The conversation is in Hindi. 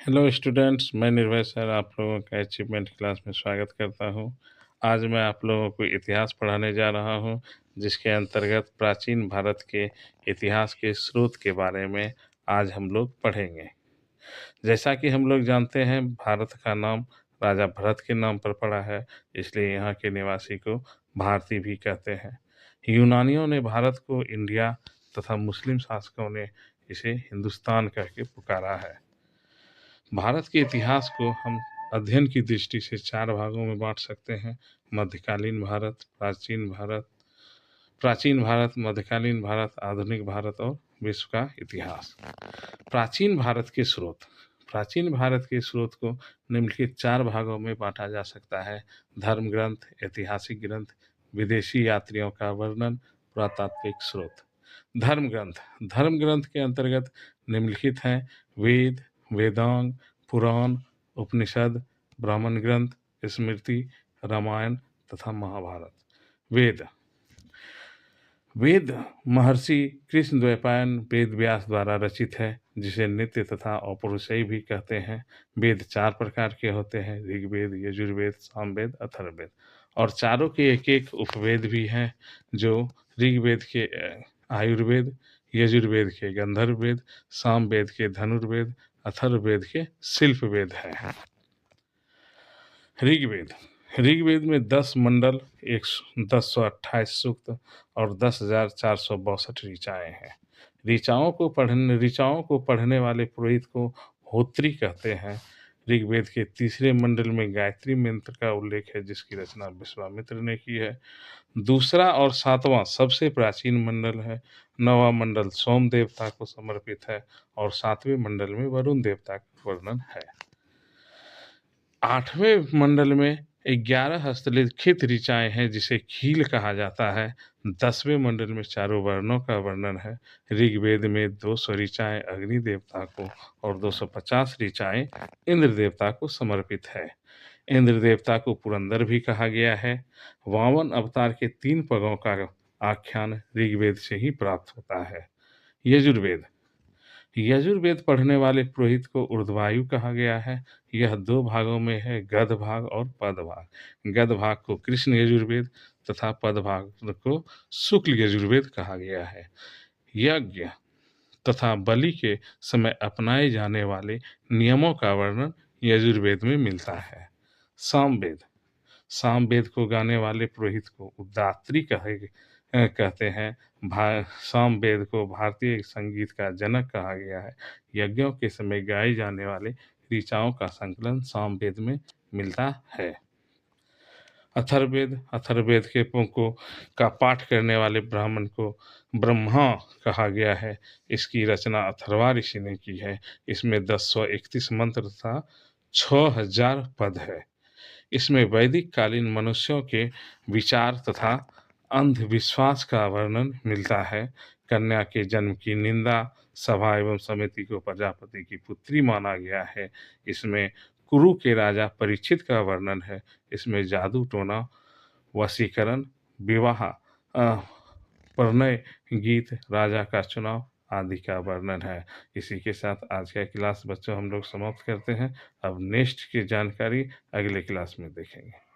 हेलो स्टूडेंट्स, मैं निर्भय सर आप लोगों का अचीवमेंट क्लास में स्वागत करता हूं। आज मैं आप लोगों को इतिहास पढ़ाने जा रहा हूं, जिसके अंतर्गत प्राचीन भारत के इतिहास के स्रोत के बारे में आज हम लोग पढ़ेंगे। जैसा कि हम लोग जानते हैं, भारत का नाम राजा भरत के नाम पर पड़ा है, इसलिए यहाँ के निवासी को भारतीय भी कहते हैं। यूनानियों ने भारत को इंडिया तथा मुस्लिम शासकों ने इसे हिंदुस्तान कह के पुकारा है। भारत के इतिहास को हम अध्ययन की दृष्टि से 4 भागों में बांट सकते हैं। मध्यकालीन भारत, प्राचीन भारत, मध्यकालीन भारत, आधुनिक भारत और विश्व का इतिहास। प्राचीन भारत के स्रोत। प्राचीन भारत के स्रोत को निम्नलिखित 4 भागों में बांटा जा सकता है: धर्म ग्रंथ, ऐतिहासिक ग्रंथ, विदेशी यात्रियों का वर्णन, पुरातात्विक स्रोत। धर्म ग्रंथ। धर्म ग्रंथ के अंतर्गत निम्नलिखित हैं: वेद, वेदांग, पुराण, उपनिषद, ब्राह्मण ग्रंथ, स्मृति, रामायण तथा महाभारत। वेद। वेद महर्षि कृष्णद्वैपायन वेद व्यास द्वारा रचित है, जिसे नित्य तथा औपनिषद भी कहते हैं। वेद 4 प्रकार के होते हैं: ऋग्वेद, यजुर्वेद, सामवेद, अथर्ववेद। और चारों के एक एक उपवेद भी हैं, जो ऋग्वेद के आयुर्वेद, यजुर्वेद के गंधर्व वेद, सामवेद के धनुर्वेद, अथर्ववेद के शिल्प वेद है। ऋग्वेद। ऋग्वेद में 10 मंडल, 1028 सूक्त और 10,462 ऋचाएँ हैं। ऋचाओं को पढ़ने वाले पुरोहित को होत्री कहते हैं। ऋग्वेद के तीसरे मंडल में गायत्री मंत्र का उल्लेख है, जिसकी रचना विश्वामित्र ने की है। दूसरा और 7वां सबसे प्राचीन मंडल है। 9वां मंडल सोम देवता को समर्पित है और 7वें मंडल में वरुण देवता का वर्णन है। 8वें मंडल में 11 हस्तलिखित ऋचाएँ हैं, जिसे खील कहा जाता है। 10वें मंडल में चारों वर्णों का वर्णन है। ऋग्वेद में 200 ऋचाएँ अग्नि देवता को और 250 ऋचाएँ इंद्र देवता को समर्पित है। इंद्र देवता को पुरंदर भी कहा गया है। वामन अवतार के 3 पगों का आख्यान ऋग्वेद से ही प्राप्त होता है। यजुर्वेद। यजुर्वेद पढ़ने वाले पुरोहित को ऊर्ध्वायु कहा गया है। यह 2 भागों में है: गद्य भाग और पद भाग। गद्य भाग को कृष्ण यजुर्वेद तथा पद भाग को शुक्ल यजुर्वेद कहा गया है। यज्ञ तथा बलि के समय अपनाए जाने वाले नियमों का वर्णन यजुर्वेद में मिलता है। सामवेद। सामवेद को गाने वाले पुरोहित को उद्दात्री कहते हैं। सामवेद को भारतीय संगीत का जनक कहा गया है। यज्ञों के समय गाए जाने वाले ऋचाओं का संकलन सामवेद में मिलता है। अथर्ववेद। अथर्ववेद के पुंको का पाठ करने वाले ब्राह्मण को ब्रह्मा कहा गया है। इसकी रचना अथर्वा ऋषि ने की है। इसमें 1031 मंत्र तथा 6000 पद है। इसमें वैदिक कालीन मनुष्यों के विचार तथा अंधविश्वास का वर्णन मिलता है। कन्या के जन्म की निंदा, सभा एवं समिति को प्रजापति की पुत्री माना गया है। इसमें कुरु के राजा परीक्षित का वर्णन है। इसमें जादू टोना, वशीकरण, विवाह, प्रणय गीत, राजा का चुनाव आदि का वर्णन है। इसी के साथ आज का क्लास बच्चों हम लोग समाप्त करते हैं। अब नेक्स्ट की जानकारी अगले क्लास में देखेंगे।